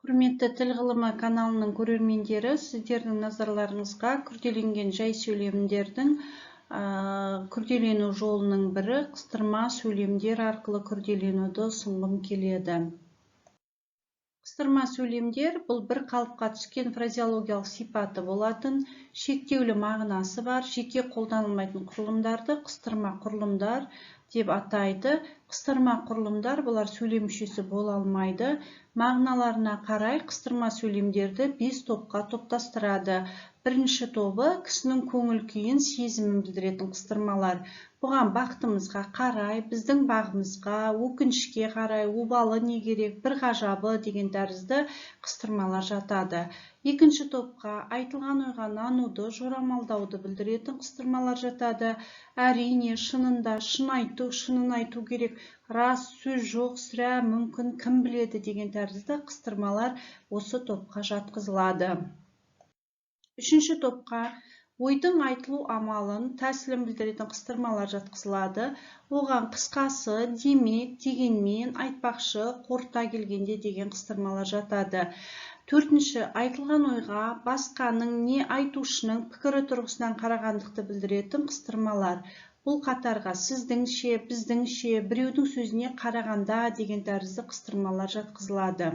Құрметті тіл ғылымы каналының көрермендері, сіздердің назарларыңызға күрделенген жай сөйлемдердің күрделену жолының бірі қыстырма сөйлемдер арқылы күрделенуді ұсынғым келеді. Қыстырма сөйлемдер бұл бір қалыпқа түскен фразеологиялық сипаты болатын, шектеулі мағынасы бар, жеке қолданылмайтын құрылымдарды қыстырма құрылымдар деп атайды. Қыстырма құрылымдар бұлар сөйлем мүшесі бола алмайды. Мағыналарына қарай қыстырма сөйлемдерді 5 топқа топтастырады. Бірінші тобы кісінің көңіл күйін, сезімін білдіретін қыстырмалар. Бұған бақытымызға қарай, біздің бағымызға, өкінішке қарай, обалы не керек, бір ғажабы деген тәрізді қыстырмалар жатады. Екінші топқа айтылған ойға нануды, жорамалдауды білдіретін қыстырмалар жатады. Әрине, шынында, шынын айту керек, рас, сөз жоқ, сірә, мүмкін, кім біледі деген тәрізді қыстырмалар осы топқа жатқызылады. Үшінші топқа ойдың айтылу амалын, тәсілін білдіретін қыстырмалар жатқызылады. Оған қысқасы, демек, дегенмен, айтпақшы, қорыта келгенде деген қыстырмалар жатады. Төртінші, айтылған ойға басқаның не айтушының пікірі тұрғысынан қарағандықты білдіретін қыстырмалар. Бұл қатарға сіздіңше, біздіңше, біреудің сөзіне қарағанда деген тәрізді қыстырмалар жатқызылады.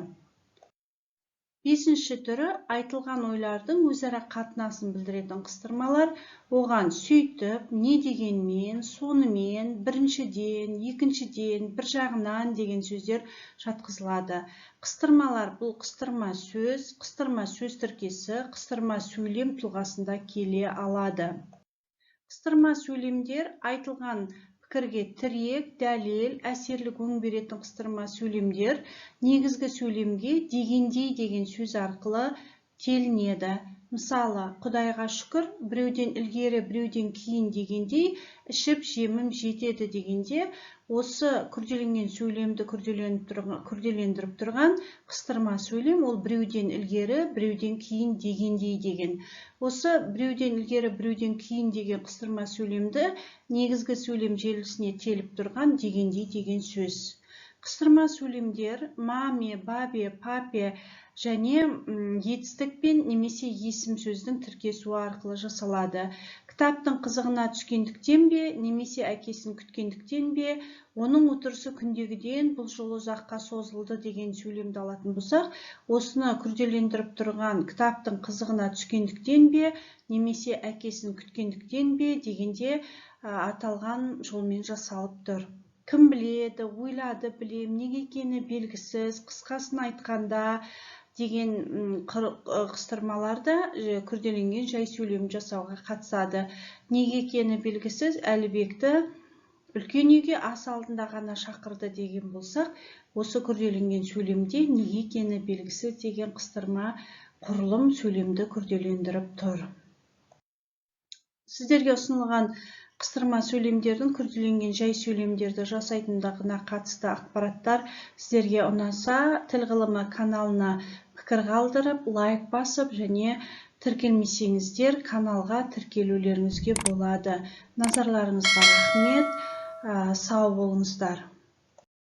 Бесінші түрі айтылған ойлардың өзара қатынасын білдіретін қыстырмалар. Оған сөйтіп, не дегенмен, сонымен, біріншіден, екіншіден, бір жағынан деген сөздер жатқызылады. Қыстырмалар бұл қыстырма сөз тіркесі, қыстырма сөйлем тұлғасында келе алады. Қыстырма сөйлемдер айтылған пікірге тірек, дәлел, әсерлік өң беретін қыстырма сөйлемдер негізгі сөйлемге дегендей деген сөз арқылы телінеді. Мысалы, Құдайға шүкір, біреуден ілгері, біреуден кейін дегендей, ішіп жемім жетеді дегенде, осы күрделенген сөйлемді күрделендіріп тұрған қыстырма сөйлем ол біреуден ілгері, біреуден кейін дегендей деген. Осы біреуден ілгері, біреуден кейін деген қыстырма сөйлемді негізгі сөйлем желісіне теліп тұрған дегендей деген сөз. Қыстырма сөйлемдер маме, бабе, папе және етістікпен немесе есім сөздің тіркесуі арқылы жасалады. Кітаптың қызығына түскендіктен бе, немесе әкесін күткендіктен бе, оның отырысы күндегіден бұл жолы ұзаққа созылды деген сөйлемді алатын болсақ, осыны күрделендіріп тұрған кітаптың қызығына түскендіктен бе, немесе әкесін күткендіктен бе дегенде аталған жолмен жасалып тұр. Кім біледі, ойлады, білем, неге екені белгісіз, қысқасын айтқанда деген қыстырмаларда күрделенген жай сөйлем жасауға қатысады. Неге екені белгісіз, Әлібекті үлкен үйге ас алдында ғана шақырды деген болсақ, осы күрделенген сөйлемде неге екені белгісіз деген қыстырма құрылым сөйлемді күрделендіріп тұр. Сіздерге ұсынылған қыстырма сөйлемдердің күрделенген жай сөйлемдерді жасайтындығына қатысты ақпараттар сіздерге ұнаса, тіл ғылымы каналына пікір қалдырып, лайк басып және тіркелмесеңіздер каналға тіркелулеріңізге болады. Назарларыңызға рахмет, сау болыңыздар.